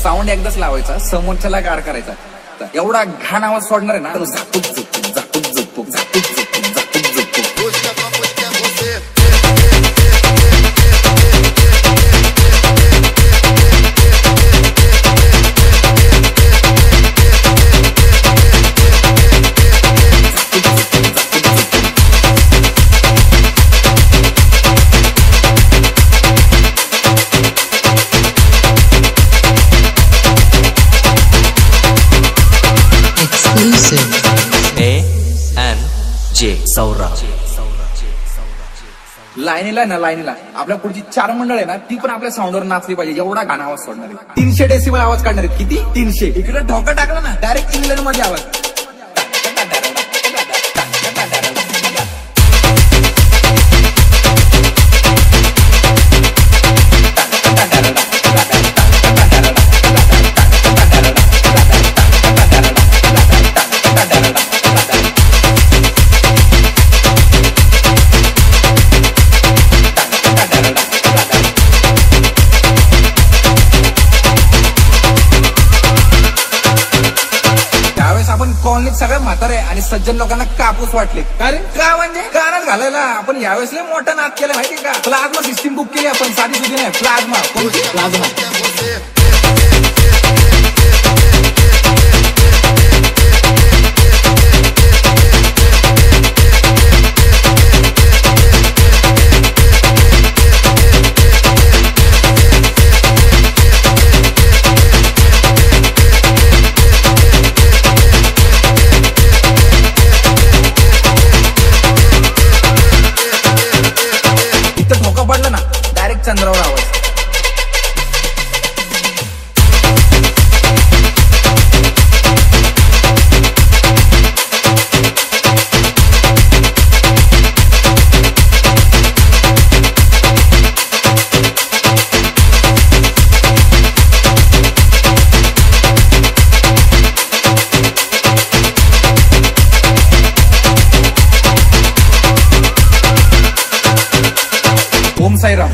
Sound एकदाच लावायचा, समोरच्याला गार करायचा. एवढा घाण आवाज सोडणार आहे ना, झापूक झुपूक झापूक झुपूक झापूक झुपूक झापूक झुपूक. A&J सौरभ. लाईनीला ना, लाईनीला आपल्या पुढची 4 मंडळ आहे ना, ती पण आपल्या साऊंडवर नाचली पाहिजे. एवढा घाण आवाज सोडणार आहे. 300 डेसिबल आवाज काढणार आहेत. किती? 300. इकडे ढोका टाकला ना, डायरेक्ट इंग्लंड मध्ये आवाज. आपण कॉलनीत सगळ्या म्हातारे आणि सज्जन लोकांना कापूस वाटले. कारण का म्हणजे कारण घालायला आपण यावेळेस लय मोठा नाद केला माहिती का. प्लाझ्मा सिस्टीम बुक केली आपण. साधी सुधी नाही, प्लाझ्मा. कोणती? प्लाझ्मा. पडलं ना, डायरेक्ट चंद्रावर आवाज. ओम साईराम.